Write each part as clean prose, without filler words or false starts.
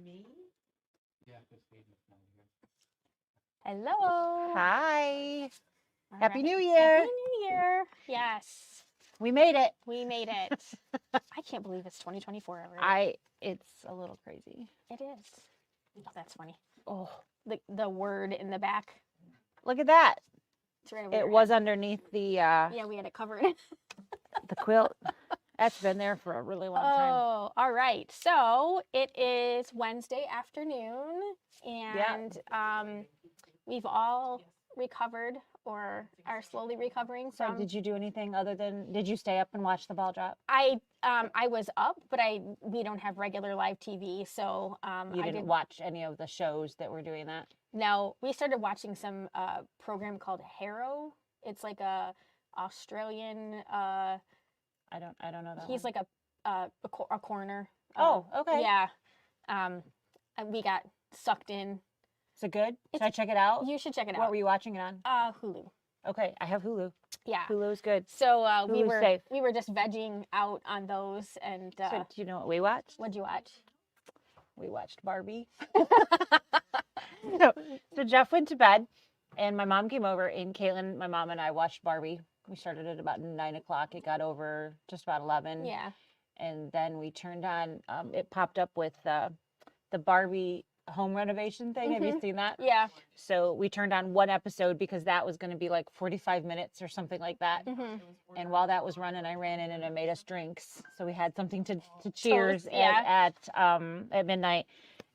Me? Hello. Hi. All Happy right. New Year. Happy New Year. Yes, We made it. we made it. I can't believe it's 2024 already. It's a little crazy. It is. Oh, that's funny. Oh, The word in the back. look at that. It's right over It your was head. underneath the Yeah, we had it covered. quilt. That's been there for a really long time. Oh, all right. So it is Wednesday afternoon, and we've all recovered or are slowly recovering So from. did you do anything other than, did you stay up and watch the ball drop? I was up, but we don't have regular live TV, so You I didn't did. watch any of the shows that were doing that? No, we started watching some program called Harrow. It's like a Australian. I don't know that He's one. like a coroner. Oh, okay. Yeah. And we got sucked in. Is it good? Should It's- I check it out? You should check it What out. were you watching it on? Hulu. Okay, I have Hulu. Yeah. Hulu's good. So we Hulu's were safe. we were just vegging out on those, and So do you know what we watched? what'd you watch? We watched Barbie. So Jeff went to bed, and my mom came over, and Caitlin, my mom, and I watched Barbie. We started at about 9 o'clock. It got over just about 11. Yeah. And then we turned on, it popped up with the Barbie home renovation thing. Have you seen that? Yeah. So we turned on one episode because that was going to be like 45 minutes or something like that. Mm-hmm. And while that was running, I ran in and I made us drinks. So we had something to cheers yeah. at midnight.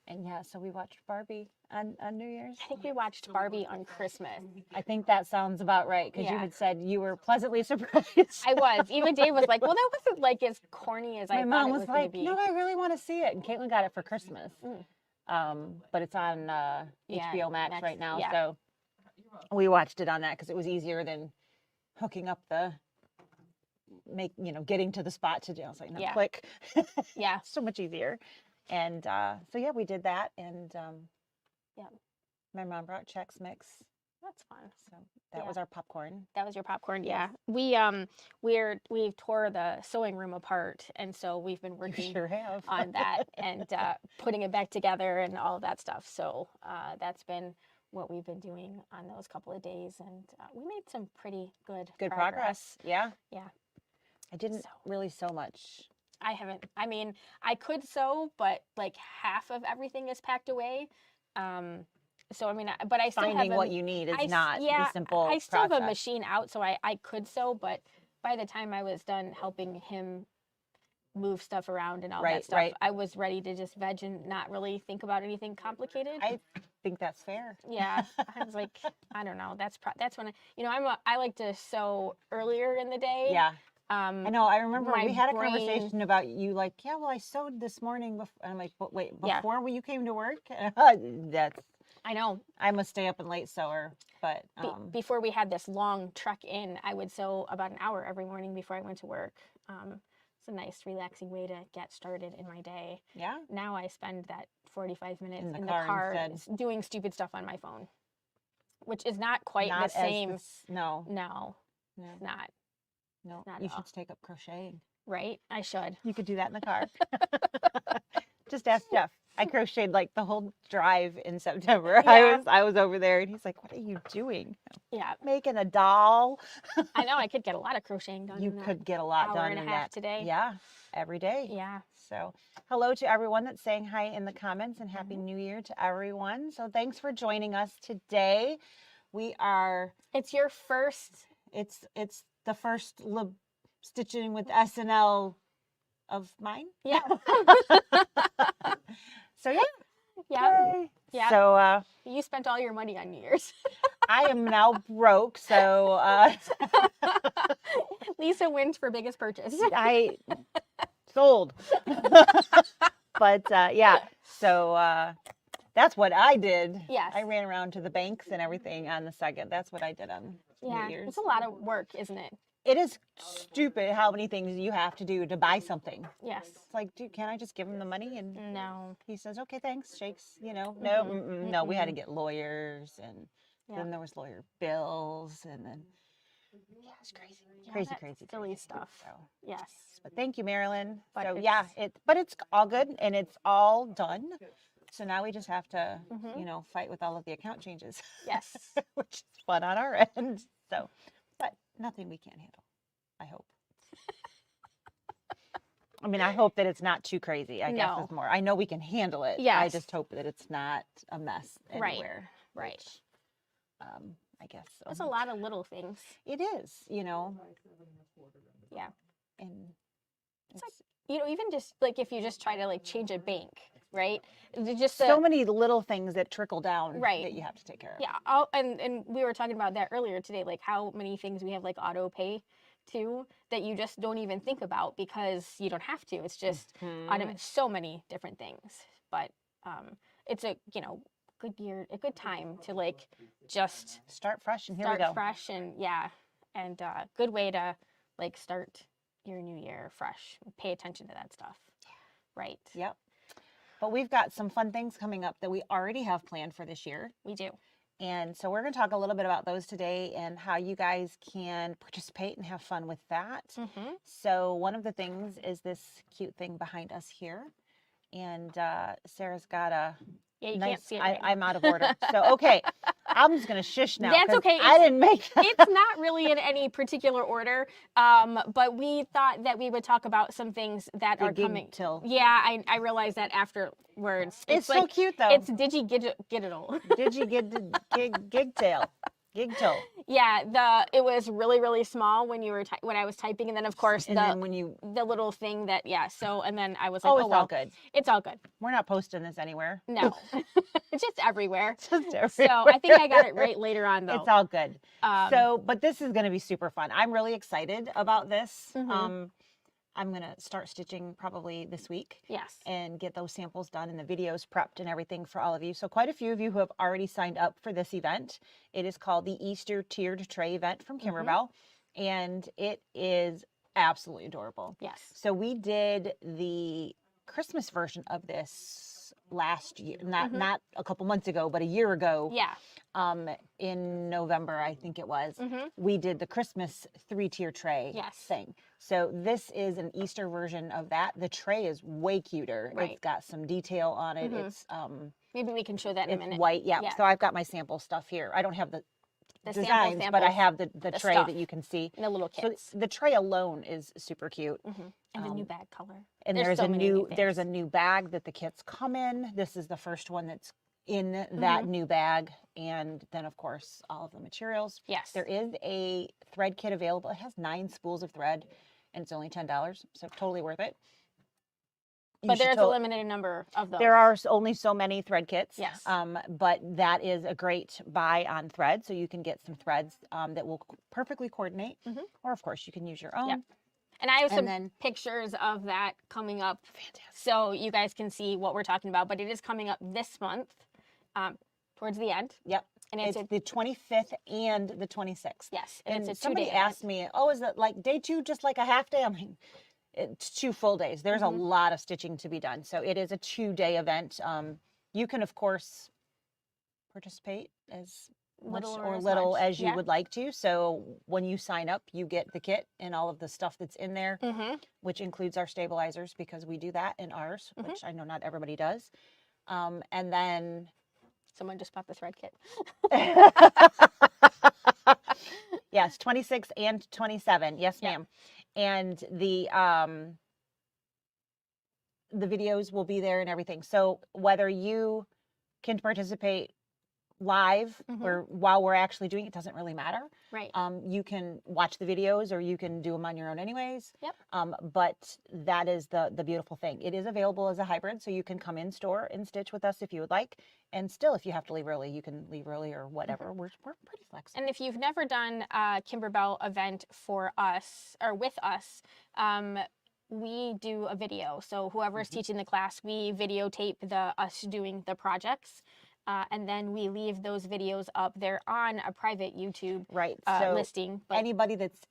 And yeah, so we watched Barbie on New Year's. I think we watched Barbie on Christmas. I think that sounds about right because you Yeah. had said you were pleasantly surprised. I was. Even Dave was like, "Well, that wasn't like as corny as I My thought mom it was was going like, to be." "No, I really want to see it." And Caitlin got it for Christmas. Mm. But it's on Yeah, HBO Max Max, right now. yeah. So we watched it on that because it was easier than hooking up getting to the spot to do. I was like, no, Yeah. click. Yeah. So much easier. And so yeah, we did that. And Yeah. my mom brought Chex Mix. That's fun. So that Yeah. was our popcorn. That was your popcorn, Yes. yeah. We tore the sewing room apart, and so we've been You working sure have. on that and putting it back together and all that stuff. So that's been what we've been doing on those couple of days, and we made some pretty good progress. Yeah. Yeah. I didn't So- really sew much. I haven't. I mean, I could sew, but like half of everything is packed away. So I mean, but I still have Finding what you need is not the simple I still have a process. machine out, so I could sew, but by the time I was done helping him move stuff around and all that Right, stuff, right. I was ready to just veg and not really think about anything complicated. I think that's fair. Yeah, I was like, I don't know. That's when I like to sew earlier in the day. Yeah. I know. I remember my we had a brain- conversation about you like, yeah, well, I sewed this morning. And I'm like, but wait, Yeah. before when you came to work? I know. I'm a stay up and late sewer, but Before we had this long trek in, I would sew about an hour every morning before I went to work. It's a nice, relaxing way to get started in my day. yeah. Now I spend that 45 minutes In the in car the car instead. doing stupid stuff on my phone, which is not quite Not the same. No, No, no, it's not. no. not You at all. should take up crocheting. Right? I should. You could do that in the car. Just ask Jeff. I crocheted like the whole drive in September. Yeah. I was over there, and he's like, "What are you doing?" Yeah, Making a doll. I know. I could get a lot of crocheting done. You in that could get a lot hour done and a in half that today. Yeah, every day. Yeah. So, hello to everyone that's saying hi in the comments, and Happy New Year to everyone. So, thanks for joining us today. We are. It's your first. It's the first stitching with SnL of mine. Yeah. So yeah. Yeah. Yay. Yeah. So You spent all your money on New Year's. I am now broke. So Lisa wins for biggest purchase. I sold. But yeah. So that's what I did. Yes. I ran around to the banks and everything on the 2nd. That's what I did on Yeah. New Year's. It's a lot of work, isn't it? It is stupid how many things you have to do to buy something. Yes. It's like, dude, can't I just give him the money? And No. he says, okay, thanks, shakes, no, no, we had to get lawyers, and Yeah. then there was lawyer bills, and then yeah, it's crazy, Yeah, crazy, that's crazy, silly crazy. stuff. So, Yes. but thank you, Marilyn. But So yeah, but it's all good, and it's all done. So now we just have to, Mhm. you know, fight with all of the account changes. Yes. Which is fun on our end. So, but nothing we can't handle, I hope. I mean, I hope that it's not too crazy, I guess No. is more. I know we can handle it. I Yes. just hope that it's not a mess anywhere. Right. Which, I guess. It's a lot of little things. It is, you know. Yeah. And It's like, you know, even just like if you just try to like change a bank, right? Just so many little things that trickle down Right. that you have to take care of. Yeah. And we were talking about that earlier today, like how many things we have like auto pay to that you just don't even think about because you don't have to. It's just automatic. So many different things. But it's a, you know, good year, a good time to like just Start fresh and here we start go. fresh and and good way to like start your new year fresh. Pay attention to that stuff. Right. Yep. But we've got some fun things coming up that we already have planned for this year. We do. And so we're going to talk a little bit about those today and how you guys can participate and have fun with that. So one of the things is this cute thing behind us here. And Sarah's got a Yeah, you nice, can't see it right now. I'm out of order. So, okay, I'm just going to shush now. That's 'cause okay. I didn't make that. It's not really in any particular order, but we thought that we would talk about some things that The are coming. gig-till. Yeah, I realized that afterwards. It's so like, cute, though. It's Digi-Giddital. Did you get the gig tail? Yeah, it was really, really small when you were when I was typing, and then of course And then when you, the little thing that so and then I was like, oh, it's well, all good. It's all good. We're not posting this anywhere. No, it's just everywhere. Just everywhere. So I think I got it right later on though. It's all good. But this is going to be super fun. I'm really excited about this. I'm going to start stitching probably this week. Yes. And get those samples done and the videos prepped and everything for all of you. So quite a few of you who have already signed up for this event. It is called the Easter Tiered Tray event from Kimberbell. And it is absolutely adorable. Yes. So we did the Christmas version of this last year, not a couple months ago, but a year ago. Yeah. In November, I think it was, we did the Christmas 3-tier tray thing. So this is an Easter version of that. The tray is way cuter. Right. It's got some detail on it. It's maybe we can show that in a minute. White. Yeah. So I've got my sample stuff here. I don't have the designs, samples, but I have the tray stuff, that you can see. and the little kits. So the tray alone is super cute. And the new bag color. And there's a new bag that the kits come in. This is the first one that's in that new bag, and then of course all of the materials. Yes. There is a thread kit available. It has 9 spools of thread and it's only $10, so totally worth it. But there's a limited number of those. There are only so many thread kits. Yes. But that is a great buy on thread, so you can get some threads that will perfectly coordinate, or of course you can use your own. Yep. And I have some pictures of that coming up. Fantastic. So you guys can see what we're talking about, but it is coming up this month, towards the end. Yep. And it's the 25th and the 26th. Yes. And it's a 2-day somebody asked me, oh, is it like day 2 just like a half day? I'm like, it's 2 full days. There's a lot of stitching to be done. So it is a 2-day event. You can, of course, participate as much or little as you would like to. So when you sign up, you get the kit and all of the stuff that's in there, which includes our stabilizers, because we do that in ours, which I know not everybody does. And then someone just bought the thread kit. Yes, 26 and 27. Yes, ma'am. And the videos will be there and everything. So whether you can participate live or while we're actually doing it, doesn't really matter. Right. You can watch the videos or you can do them on your own anyways. Yep. But that is the beautiful thing. It is available as a hybrid, so you can come in store and stitch with us if you would like. And still, if you have to leave early, you can leave early or whatever. We're pretty flexible. And if you've never done a Kimberbell event for us or with us, we do a video. So whoever's teaching the class, we videotape us doing the projects. And then we leave those videos up. They're on a private YouTube listing. But anybody that's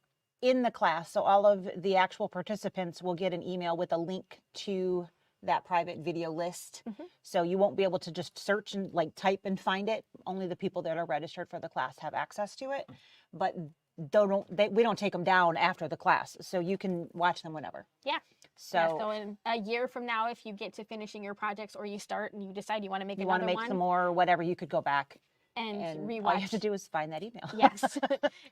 in the class, so all of the actual participants will get an email with a link to that private video list. So you won't be able to just search and like type and find it. Only the people that are registered for the class have access to it. But we don't take them down after the class, so you can watch them whenever. Yeah. So, yeah, so in a year from now, if you get to finishing your projects or you start and you decide you want to make you another want to make one some more or whatever, you could go back and rewatch. all you have to do is find that email. Yes,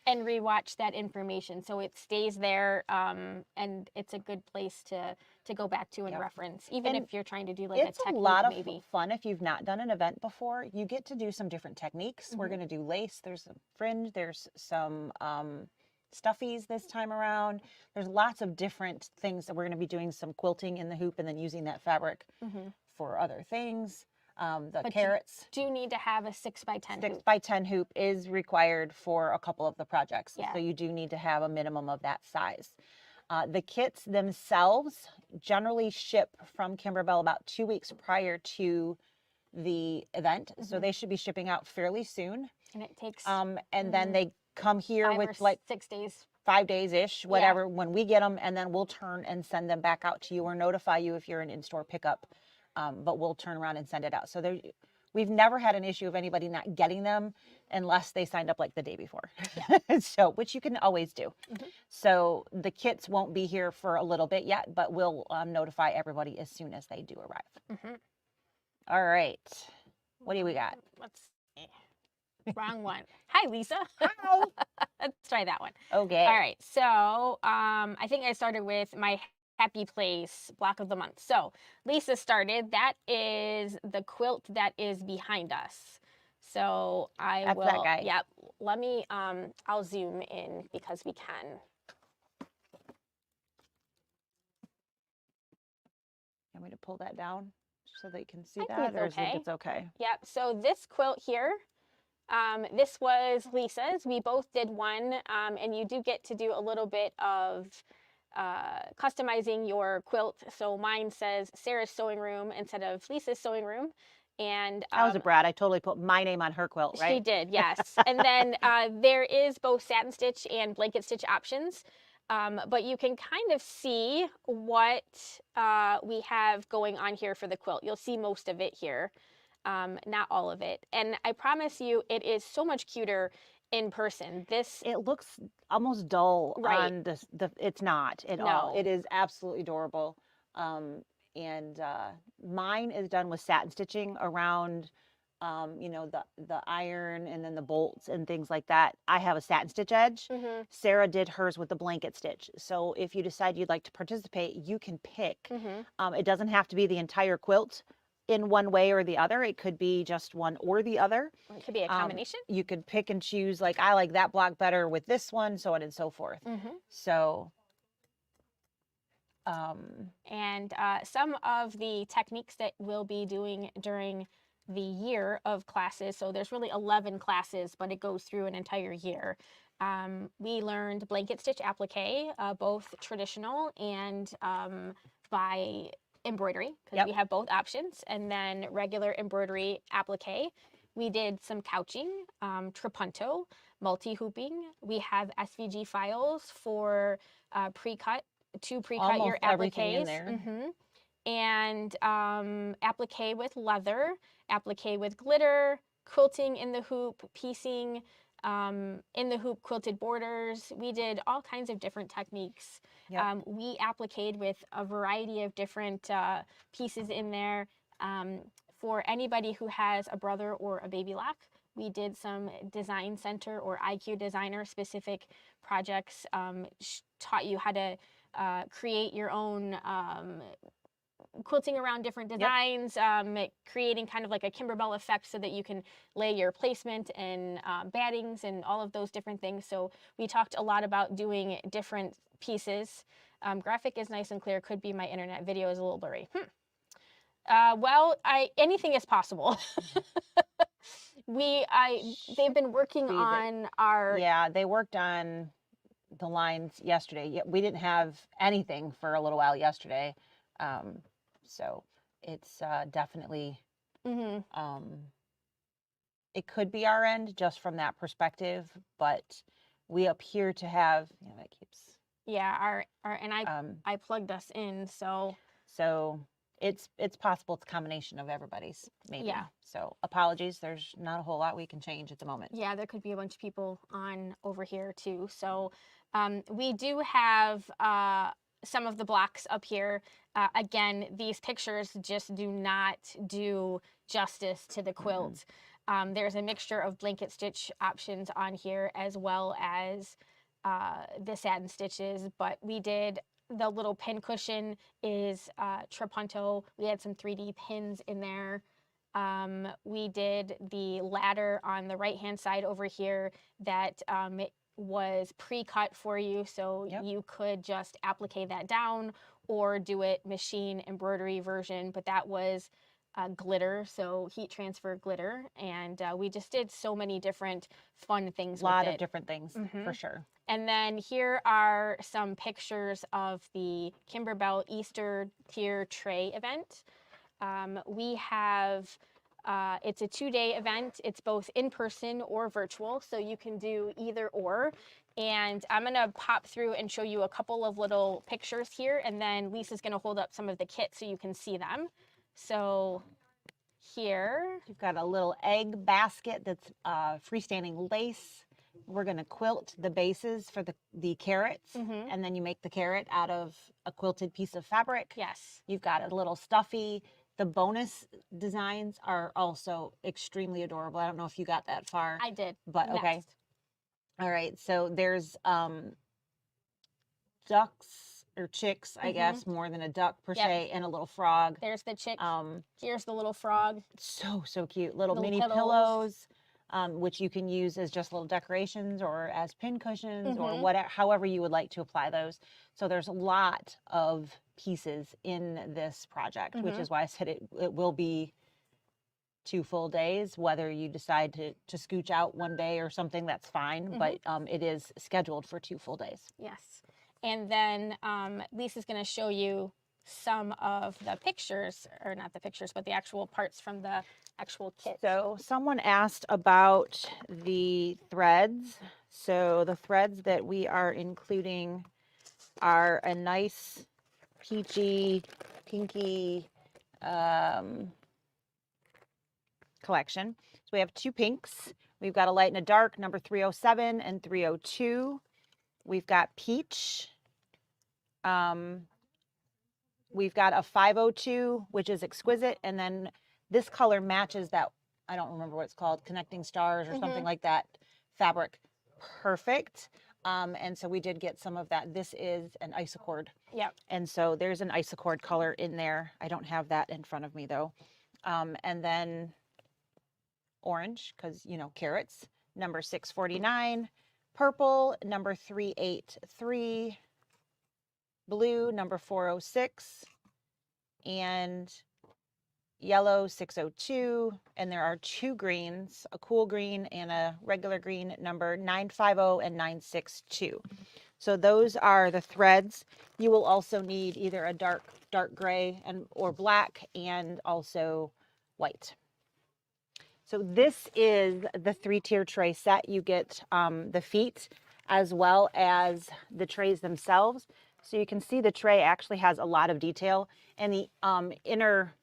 and rewatch that information so it stays there, and it's a good place to go back to and Yep. reference, even And if you're trying to do like a it's a technique lot of maybe. fun if you've not done an event before. You get to do some different techniques. We're going to do lace. There's some fringe. There's some stuffies this time around. There's lots of different things that we're going to be doing, some quilting in the hoop and then using that fabric for other things. The carrots. You do need to have a 6x10 6 hoop. by 10 hoop is required for a couple of the projects. Yeah. So you do need to have a minimum of that size. The kits themselves generally ship from Kimberbell about 2 weeks prior to the event. So they should be shipping out fairly soon. And it takes and then they come here 5 with or like 6 days. 5 days-ish, whatever, when we get them, and then we'll turn and send them back out to you or notify you if you're an in-store pickup. But we'll turn around and send it out. So we've never had an issue of anybody not getting them unless they signed up like the day before. Yeah. So, which you can always do. So the kits won't be here for a little bit yet, but we'll notify everybody as soon as they do arrive. All right. What do we got? Let's see. Wrong one. Hi, Lisa. Hi. Let's try that one. Okay. All right. So I think I started with my Happy Place block of the month. So Lisa started. That is the quilt that is behind us. So That's that guy. Yep. Let me, I'll zoom in because we can. Want me to pull that down so they can see I think that, it's or is okay. it's okay? Yep. So this quilt here, this was Lisa's. We both did one, and you do get to do a little bit of customizing your quilt. So mine says Sarah's sewing room instead of Lisa's sewing room. And That was a Brad. I totally put my name on her quilt, right? She did, yes. And then there is both satin stitch and blanket stitch options. But you can kind of see what we have going on here for the quilt. You'll see most of it here, not all of it. And I promise you, it is so much cuter in person. It looks almost dull Right. on it's not at all. It is absolutely adorable. And mine is done with satin stitching around, you know, the iron and then the bolts and things like that. I have a satin stitch edge. Sarah did hers with the blanket stitch. So if you decide you'd like to participate, you can pick. It doesn't have to be the entire quilt in one way or the other. It could be just one or the other. It could be a combination. You could pick and choose, like, I like that block better with this one, so on and so forth. So and some of the techniques that we'll be doing during the year of classes, so there's really 11 classes, but it goes through an entire year. We learned blanket stitch applique, both traditional and by embroidery, because we have both options, and then regular embroidery applique. We did some couching, trapunto, multi-hooping. We have SVG files for pre-cut, to pre-cut your appliques. And applique with leather, applique with glitter, quilting in the hoop, piecing in the hoop, quilted borders. We did all kinds of different techniques. We appliqued with a variety of different pieces in there. For anybody who has a brother or a baby lock, we did some design center or IQ designer specific projects, taught you how to create your own quilting around different designs, creating kind of like a Kimberbell effect so that you can lay your placement and battings and all of those different things. So we talked a lot about doing different pieces. Graphic is nice and clear. Could be my internet. Video is a little blurry. Well, anything is possible. They've been working on our... Yeah, they worked on the lines yesterday. We didn't have anything for a little while yesterday. So it's definitely, it could be our end just from that perspective, but we appear to have, you know, that keeps. Yeah, and I plugged us in, so. So it's possible it's a combination of everybody's, maybe. Yeah. So apologies, there's not a whole lot we can change at the moment. Yeah, there could be a bunch of people on over here too. So we do have some of the blocks up here. Again, these pictures just do not do justice to the quilt. There's a mixture of blanket stitch options on here as well as the satin stitches, but we did the little pin cushion is trapunto. We had some 3D pins in there. We did the ladder on the right hand side over here that it was pre-cut for you, so you could just applique that down or do it machine embroidery version, but that was glitter, so heat transfer glitter, and we just did so many different fun things with it. A lot of different things, for sure. And then here are some pictures of the Kimberbell Easter Tiered Tray event. We have, it's a 2-day event. It's both in person or virtual, so you can do either or. And I'm gonna pop through and show you a couple of little pictures here, and then Lisa's gonna hold up some of the kits so you can see them. So here. You've got a little egg basket that's freestanding lace. We're gonna quilt the bases for the carrots, and then you make the carrot out of a quilted piece of fabric. Yes. You've got a little stuffy. The bonus designs are also extremely adorable. I don't know if you got that far. I did. But okay. Next. All right. So there's ducks or chicks, I guess, more than a duck per se, and a little frog. There's the chick. Here's the little frog. So cute. Little mini pillows. Which you can use as just little decorations or as pin cushions or whatever, however you would like to apply those. So there's a lot of pieces in this project, which is why I said it will be 2 full days. Whether you decide to scooch out one day or something, that's fine, but it is scheduled for 2 full days. Yes. And then Lisa's going to show you some of the pictures, or not the pictures, but the actual parts from the actual kit. So someone asked about the threads. So the threads that we are including are a nice peachy, pinky collection. So we have 2 pinks. We've got a light and a dark, number 307 and 302. We've got peach. We've got a 502, which is exquisite, and then this color matches that, I don't remember what it's called, connecting stars or something like that, fabric. Perfect. And so we did get some of that. This is an isocord. Yep. And so there's an isocord color in there. I don't have that in front of me though. And then orange, because, you know, carrots, number 649, purple, number 383, blue, number 406, and yellow 602, and there are 2 greens, a cool green and a regular green, number 950 and 962. So those are the threads. You will also need either a dark gray or black, and also white. So this is the 3-tier tray set. You get the feet as well as the trays themselves. So you can see the tray actually has a lot of detail, and the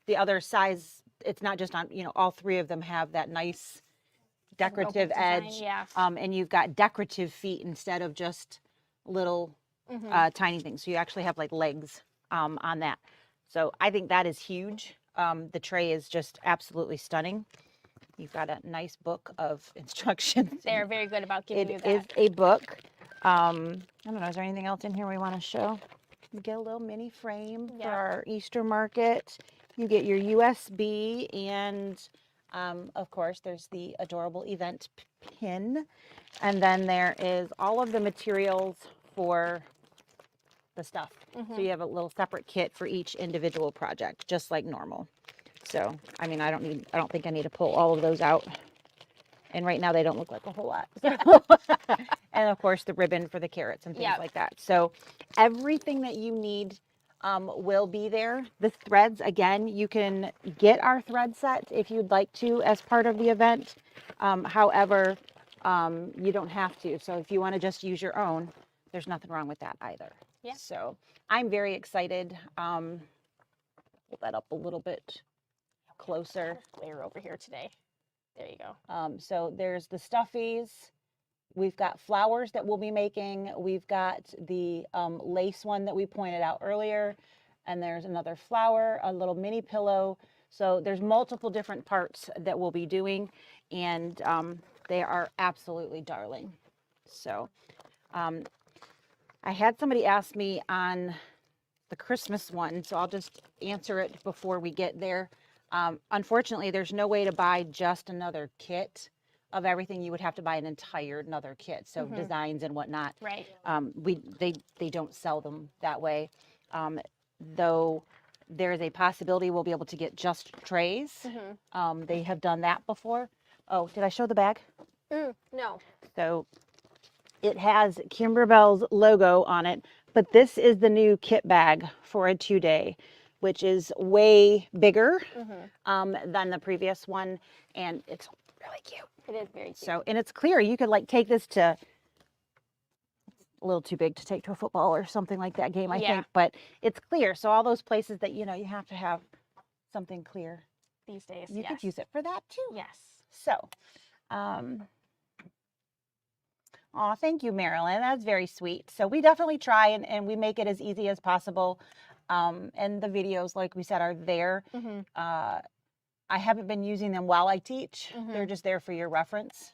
the other size, it's not just on, you know, all 3 of them have that nice decorative edge. Yeah. And you've got decorative feet instead of just little tiny things. So you actually have like legs on that. So I think that is huge. The tray is just absolutely stunning. You've got a nice book of instructions. They're very good about giving you that. It is a book. I don't know, is there anything else in here we want to show? You get a little mini frame for our Easter market. You get your USB, and of course there's the adorable event pin. And then there is all of the materials for the stuff. So you have a little separate kit for each individual project, just like normal. So, I mean, I don't think I need to pull all of those out. And right now they don't look like a whole lot. And of course the ribbon for the carrots and things like that. So everything that you need will be there. The threads, again, you can get our thread set if you'd like to as part of the event. However, you don't have to. So if you want to just use your own, there's nothing wrong with that either. Yeah. So I'm very excited. pull that up a little bit closer. Layer over here today. There you go. So there's the stuffies. We've got flowers that we'll be making. We've got the lace one that we pointed out earlier. And there's another flower, a little mini pillow. So there's multiple different parts that we'll be doing. And they are absolutely darling. So I had somebody ask me on the Christmas one, so I'll just answer it before we get there. Unfortunately, there's no way to buy just another kit of everything. You would have to buy an entire another kit, so designs and whatnot. Right. They don't sell them that way, though. There's a possibility we'll be able to get just trays. They have done that before. Oh, did I show the bag? No. So it has Kimberbell's logo on it, but this is the new kit bag for a 2-day, which is way bigger than the previous one, and it's really cute. It is very cute. So, and it's clear. You could like take this to, a little too big to take to a football or something like that game, I think, but it's clear. So all those places that, you know, you have to have something clear these days, you could use it for that too. Yes. So, oh, thank you, Marilyn. That's very sweet. So we definitely try and we make it as easy as possible. And the videos, like we said, are there. I haven't been using them while I teach. They're just there for your reference.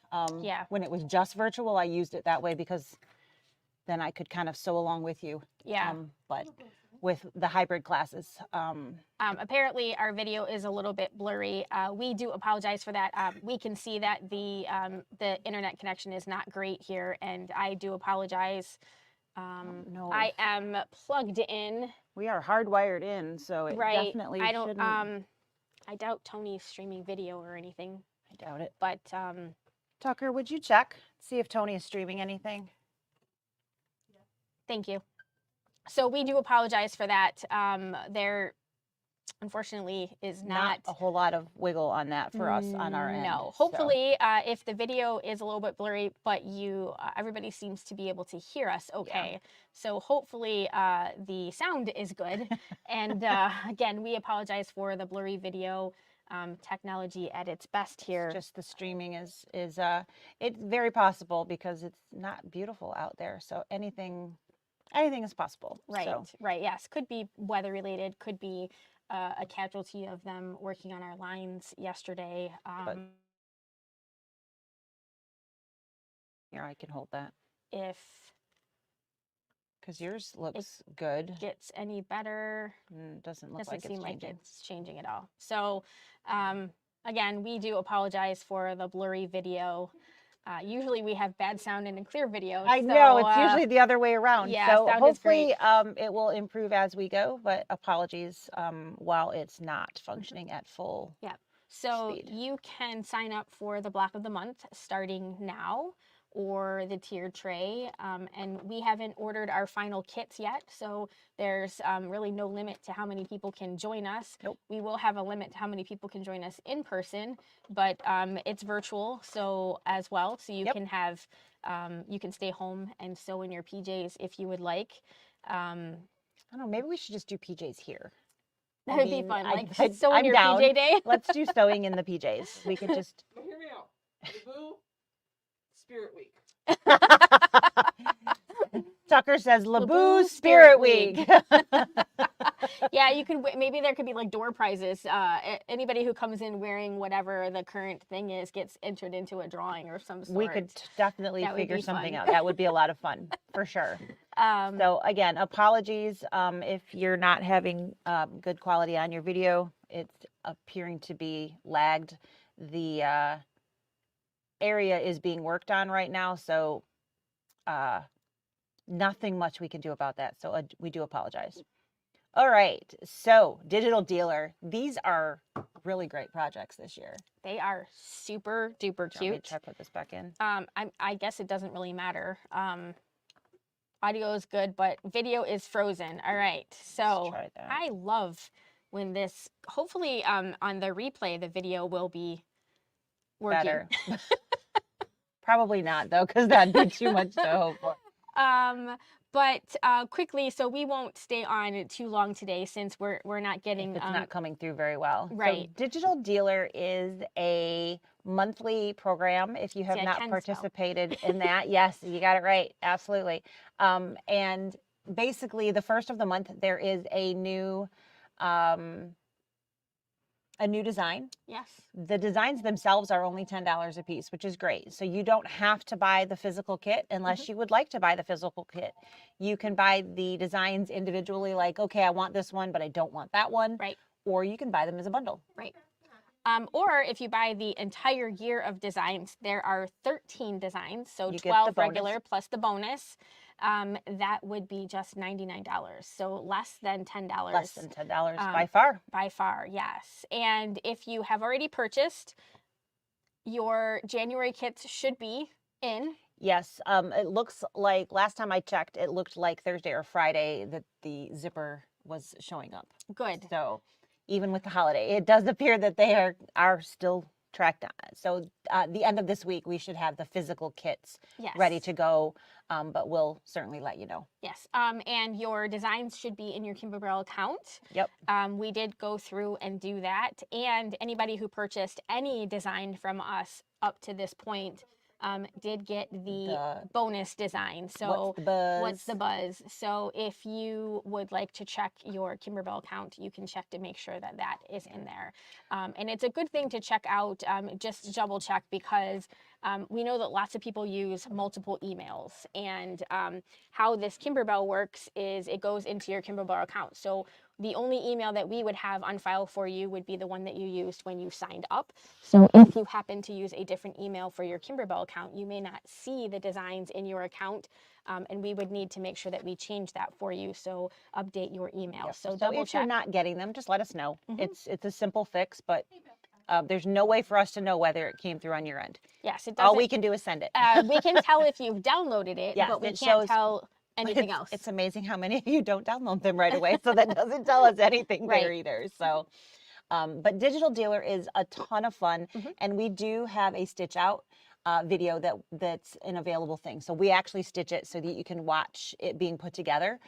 When it was just virtual, I used it that way because then I could kind of sew along with you. But with the hybrid classes. Apparently our video is a little bit blurry. We do apologize for that. We can see that the internet connection is not great here, and I do apologize. No. I am plugged in. We are hardwired in, so it definitely shouldn't. I doubt Tony's streaming video or anything. I doubt it. But Tucker, would you check, see if Tony is streaming anything? Thank you. So we do apologize for that. There, unfortunately, is not a whole lot of wiggle on that for us on our end. No. Hopefully, if the video is a little bit blurry, but everybody seems to be able to hear us okay. So hopefully the sound is good. And again, we apologize for the blurry video. Technology at its best here. It's just the streaming is it's very possible because it's not beautiful out there. So anything is possible. Right, so. right, yes. Could be weather related, could be a casualty of them working on our lines yesterday. Here, I can hold that. If because yours looks good. Gets any better. Doesn't look like it's changing at all. So again, we do apologize for the blurry video. Usually we have bad sound and a clear video. I know, it's usually the other way around. Yeah, so hopefully it will improve as we go, but apologies while it's not functioning at full speed. You can sign up for the block of the month starting now, or the tiered tray, and we haven't ordered our final kits yet, so there's really no limit to how many people can join us. Nope. We will have a limit to how many people can join us in person, but it's virtual so as well, so you can have you can stay home and sew in your PJs if you would like. I don't know, maybe we should just do PJs here. That would be fun, like sew in your PJ day. Let's do sewing in the PJs. We could just hear me out. Laboo, Spirit Week. Tucker says Laboo Spirit Week. Yeah, you could. Maybe there could be like door prizes. Anybody who comes in wearing whatever the current thing is gets entered into a drawing or some sort. We could definitely figure something out. That would be a lot of fun for sure. So again, apologies if you're not having good quality on your video. It's appearing to be lagged. The area is being worked on right now, so nothing much we can do about that. So we do apologize. All right, so Digital Dealer. These are really great projects this year. They are super duper cute. Let me try to put this back in. I guess it doesn't really matter. Audio is good, but video is frozen. All right, so I love when this. Hopefully, on the replay, the video will be working. Better. Probably not though, because that'd be too much to hope for. But quickly, so we won't stay on too long today since we're not getting It's not coming through very well. right. So Digital Dealer is a monthly program. If you have See, I not can spell. participated in that, yes, you got it right. Absolutely. And basically, the first of the month there is a new design. Yes. The designs themselves are only $10 a piece, which is great. So you don't have to buy the physical kit unless you would like to buy the physical kit. You can buy the designs individually, like, okay, I want this one, but I don't want that one. Right. Or you can buy them as a bundle. Right. Or if you buy the entire year of designs, there are 13 designs, so You get the 12 bonus. regular plus the bonus. That would be just $99, so less than $10. Less than $10 by far. By far, yes. And if you have already purchased, your January kits should be in. Yes, it looks like, last time I checked, it looked like Thursday or Friday that the zipper was showing up. Good. So even with the holiday, it does appear that they are still tracked on. So the end of this week, we should have the physical kits Yes. ready to go, but we'll certainly let you know. Yes, and your designs should be in your Kimberbell account. Yep. We did go through and do that, and anybody who purchased any design from us up to this point did get the bonus design. So what's the buzz? So if you would like to check your Kimberbell account, you can check to make sure that that is in there. And it's a good thing to check out, just double check, because we know that lots of people use multiple emails, and how this Kimberbell works is it goes into your Kimberbell account. So the only email that we would have on file for you would be the one that you used when you signed up. So if you happen to use a different email for your Kimberbell account, you may not see the designs in your account, and we would need to make sure that we change that for you. So update your email. Yep. So So double if check. you're not getting them, just let us know. It's a simple fix, but there's no way for us to know whether it came through on your end. Yes, it doesn't. All we can do is send it. We can tell if you've downloaded it, Yes, but we it can't shows- tell anything else. It's amazing how many of you don't download them right away, so that doesn't tell us anything there Right. either. So, but Digital Dealer is a ton of fun, and we do have a stitch out video that's an available thing. So we actually stitch it so that you can watch it being put together.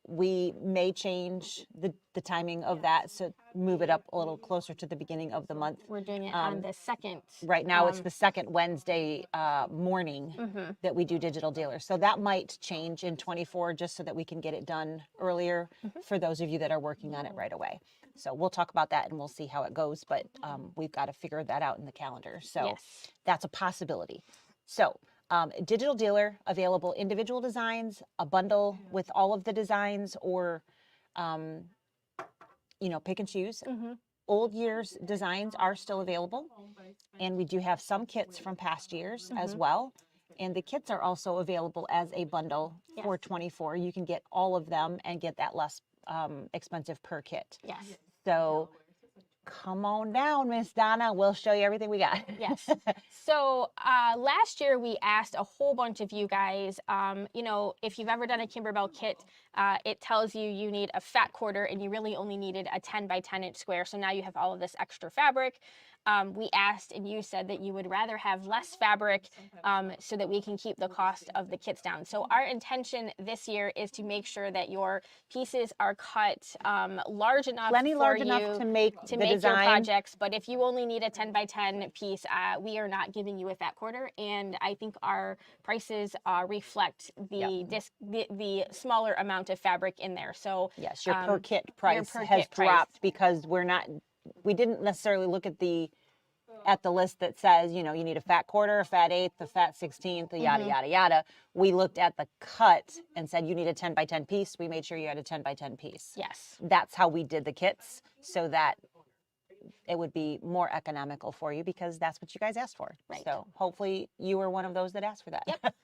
We may change the timing of that, so move it up a little closer to the beginning of the month. We're doing it on the second. Right now, it's the second Wednesday morning that we do Digital Dealer. So that might change in 24, just so that we can get it done earlier for those of you that are working on it right away. So we'll talk about that and we'll see how it goes, but we've got to figure that out in the calendar. So Yes. that's a possibility. So Digital Dealer, available individual designs, a bundle with all of the designs, or pick and choose. Old year's designs are still available, and we do have some kits from past years as well. And the kits are also available as a bundle for $24. You can get all of them and get that less expensive per kit. Yes. So come on down, Miss Donna. We'll show you everything we got. Yes. So last year we asked a whole bunch of you guys, if you've ever done a Kimberbell kit, it tells you need a fat quarter and you really only needed a 10 by 10 inch square. So now you have all of this extra fabric. We asked and you said that you would rather have less fabric so that we can keep the cost of the kits down. So our intention this year is to make sure that your pieces are cut large enough Plenty for large you enough to make to the make design. your projects. But if you only need a 10 by 10 piece, we are not giving you a fat quarter. And I think our prices reflect the smaller amount of fabric in there. So yes, your per kit price per has kit price. dropped because we didn't necessarily look at the list that says, you need a fat quarter, a fat eighth, a fat 16th, yada, yada, yada. We looked at the cut and said, you need a 10 by 10 piece. We made sure you had a 10 by 10 piece. Yes. That's how we did the kits, so that it would be more economical for you, because that's what you guys asked for. Right. So hopefully you were one of those that asked for that. Yep.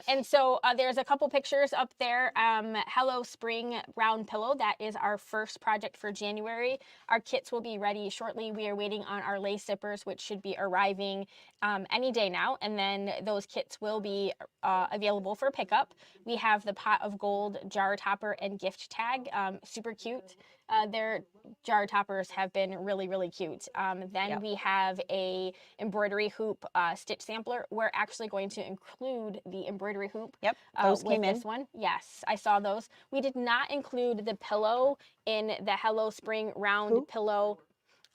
And so there's a couple pictures up there. Hello Spring Round Pillow. That is our first project for January. Our kits will be ready shortly. We are waiting on our lace zippers, which should be arriving any day now. And then those kits will be available for pickup. We have the Pot of Gold jar topper and gift tag. Super cute. Their jar toppers have been really, really cute. Then Yep. we have a embroidery hoop stitch sampler. We're actually going to include the embroidery hoop. Yep, those with came in. this one. Yes, I saw those. We did not include the pillow in the Hello Spring round Who? pillow.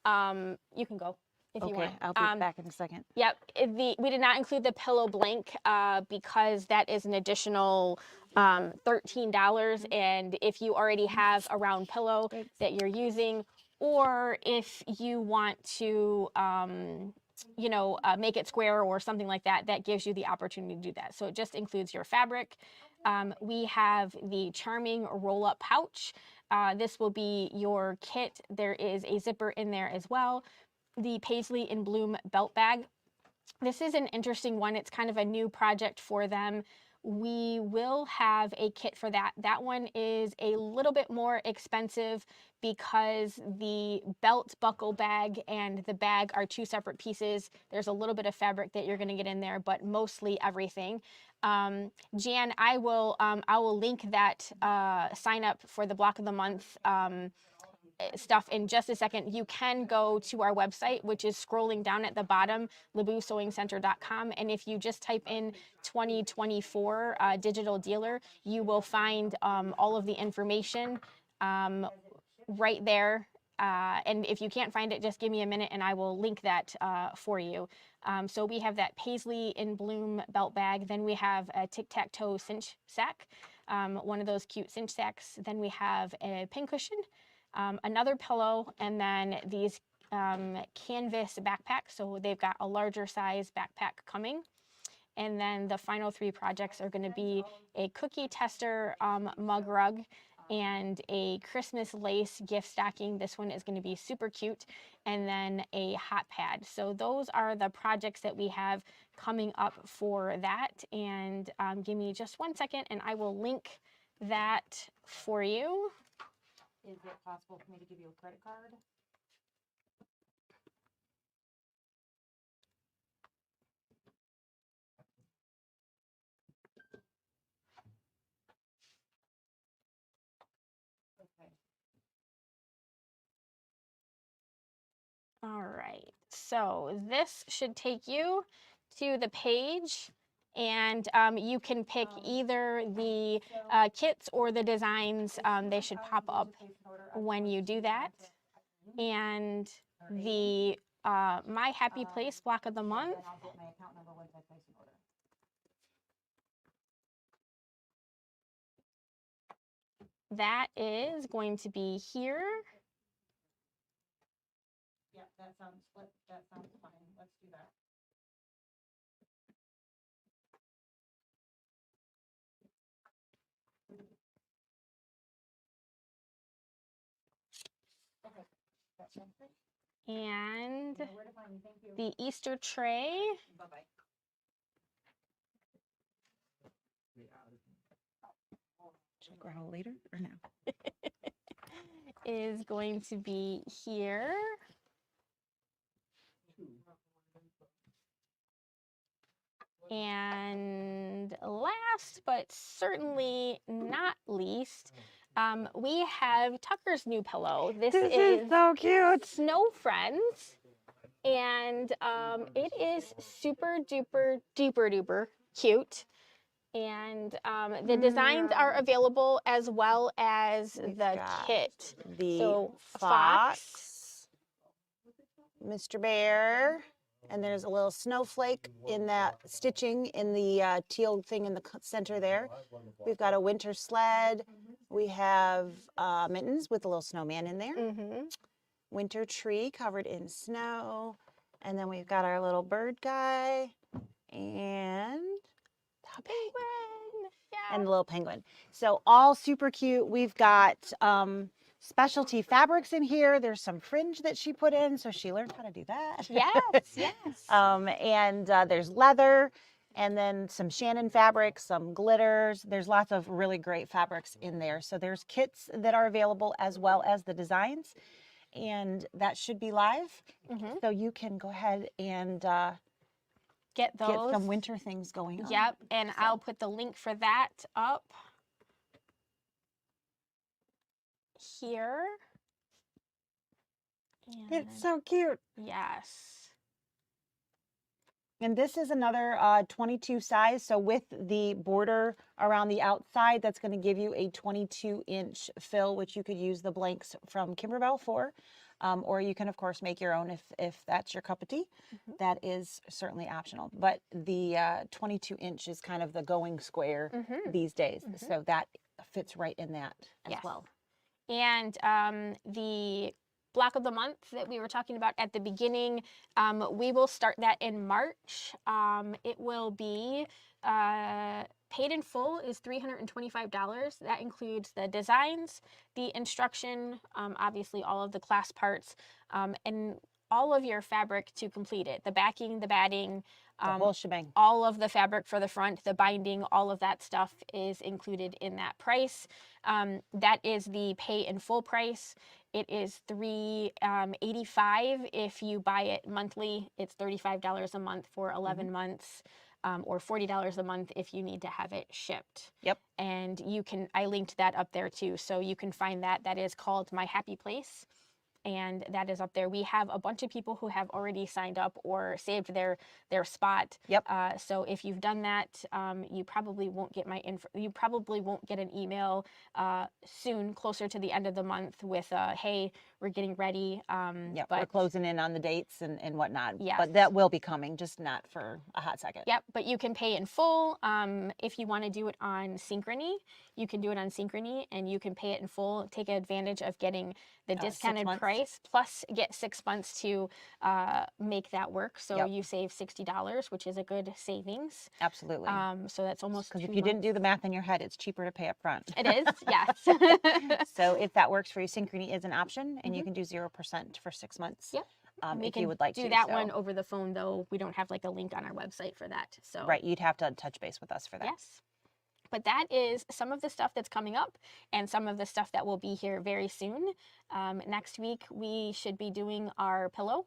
You can go if you Okay, want. I'll be back in a second. Yep, we did not include the pillow blank because that is an additional $13. And if you already have a round pillow that you're using, or if you want to, make it square or something like that, that gives you the opportunity to do that. So it just includes your fabric. We have the charming roll-up pouch. This will be your kit. There is a zipper in there as well. The Paisley in Bloom belt bag. This is an interesting one. It's kind of a new project for them. We will have a kit for that. That one is a little bit more expensive because the belt buckle bag and the bag are two separate pieces. There's a little bit of fabric that you're going to get in there, but mostly everything. Jan, I will link that sign up for the block of the month stuff in just a second. You can go to our website, which is scrolling down at the bottom, LaBouSewingCenter.com, and if you just type in 2024 digital dealer, you will find all of the information right there. And if you can't find it, just give me a minute and I will link that for you. So we have that Paisley in Bloom belt bag. Then we have a tic-tac-toe cinch sack, one of those cute cinch sacks. Then we have a pincushion, another pillow, and then these canvas backpacks. So they've got a larger size backpack coming. And then the final three projects are going to be a cookie tester mug rug and a Christmas lace gift stocking. This one is going to be super cute. And then a hot pad. So those are the projects that we have coming up for that. And give me just 1 second and I will link that for you. Is it possible for me to give you a credit card? Okay. All right, so this should take you to the page and you can pick either the kits or the designs. They should pop up when you do that. And the My Happy Place block of the month. I'll get my account number once I place an order. That is going to be here. Yep, that sounds fine. Let's do that. Okay, that sounds great. And You know where to find me. Thank you. the Easter tray Bye-bye. Should I growl later or now? is going to be here. And last but certainly not least, we have Tucker's new pillow. This is so cute. Snow Friends, and it is super duper duper duper cute. And the designs are available as well as We've the got kit. The So fox, Mr. Bear, and there's a little snowflake in that stitching in the teal thing in the center there. We've got a winter sled. We have mittens with a little snowman in there. Winter tree covered in snow. And then we've got our little bird guy and the penguin. Yeah. And the little penguin. So all super cute. We've got specialty fabrics in here. There's some fringe that she put in, so she learned how to do that. Yes, yes. And there's leather, and then some Shannon fabrics, some glitters. There's lots of really great fabrics in there. So there's kits that are available as well as the designs, and that should be live. So you can go ahead and Get those. get some winter things going on. Yep, and I'll put the link for that up here. And It's so cute. yes. And this is another 22 size. So with the border around the outside, that's going to give you a 22-inch fill, which you could use the blanks from Kimberbell for. Or you can, of course, make your own if that's your cup of tea. Mhm. That is certainly optional. But the 22-inch is kind of the going square Mhm. these days. Mhm. So that fits right in that as Yes. well. And the block of the month that we were talking about at the beginning, we will start that in March. It will be paid in full is $325. That includes the designs, the instruction, obviously all of the class parts, and all of your fabric to complete it. The backing, the batting, The whole shebang. all of the fabric for the front, the binding, all of that stuff is included in that price. That is the pay in full price. It is $385 if you buy it monthly. It's $35 a month for 11 months, or $40 a month if you need to have it shipped. Yep. And you can, I linked that up there too, so you can find that. That is called My Happy Place. And that is up there. We have a bunch of people who have already signed up or saved their spot. Yep. So if you've done that, you probably won't get you probably won't get an email soon, closer to the end of the month, with hey, we're getting ready. Yep, but we're closing in on the dates and whatnot. Yes. But that will be coming, just not for a hot second. Yep, but you can pay in full. If you want to do it on Synchrony, you can do it on Synchrony, and you can pay it in full. Take advantage of getting the 6 discounted months. price, plus get 6 months to make that work. So Yep. you save $60, which is a good savings. Absolutely. So that's almost Because 2 if you didn't months. do the math in your head, it's cheaper to pay up front. It is, yes. So if that works for you, Synchrony is an option, and you can do 0% for 6 months. Yep. We If can you would like do to. that So- one over the phone, though. We don't have like a link on our website for that. So Right, you'd have to touch base with us for that. yes. But that is some of the stuff that's coming up, and some of the stuff that will be here very soon. Next week, we should be doing our pillow.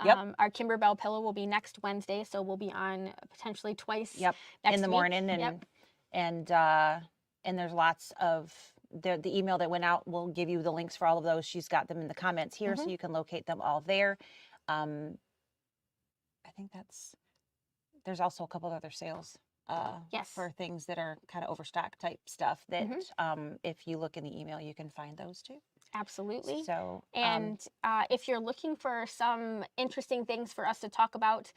Yep. Our Kimberbell pillow will be next Wednesday, so we'll be on potentially twice. Yep. Next In the week. morning, Yep. and there's lots of the email that went out will give you the links for all of those. She's got them in the comments here, so you can locate them all there. I think there's also a couple of other sales Yes. for things that are kind of overstock type stuff that if you look in the email, you can find those too. Absolutely. So And if you're looking for some interesting things for us to talk about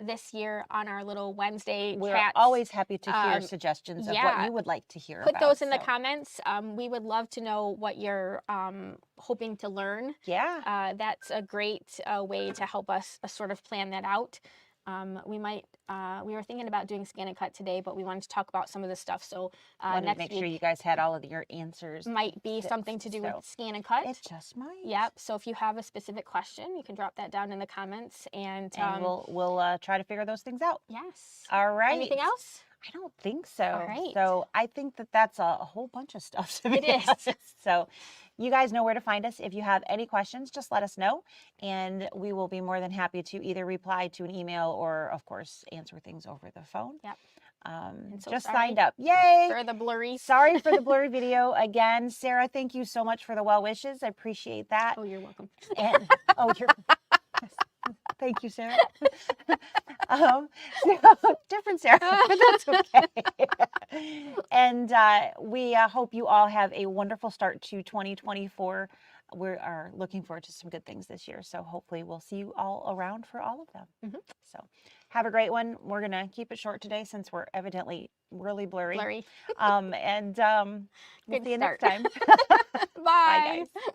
this year on our little Wednesday we're chats, always happy to hear suggestions of what yeah, you would like to hear put about. those in the So, comments. We would love to know what you're hoping to learn. yeah. That's a great way to help us sort of plan that out. We were thinking about doing Scan and Cut today, but we wanted to talk about some of this stuff. So Wanted to next make week sure you guys had all of your answers. might be something to do So, with Scan and Cut. It just might. Yep. So if you have a specific question, you can drop that down in the comments, and we'll try to figure those things out. yes. All right. Anything else? I don't think so. All right. So I think that's a whole bunch of stuff to be It is. honest. So you guys know where to find us. If you have any questions, just let us know, and we will be more than happy to either reply to an email or, of course, answer things over the phone. Yep. So just sorry signed up. Yay! For the blurry. Sorry for the blurry video again. Sarah, thank you so much for the well wishes. I appreciate that. Oh, you're welcome. And you're thank you, Sarah. Different Sarah, but that's okay. And we hope you all have a wonderful start to 2024. We are looking forward to some good things this year. So hopefully we'll see you all around for all of them. So have a great one. We're going to keep it short today since we're evidently really blurry. Blurry. And we'll Good see you start. next time. Bye. Bye, guys.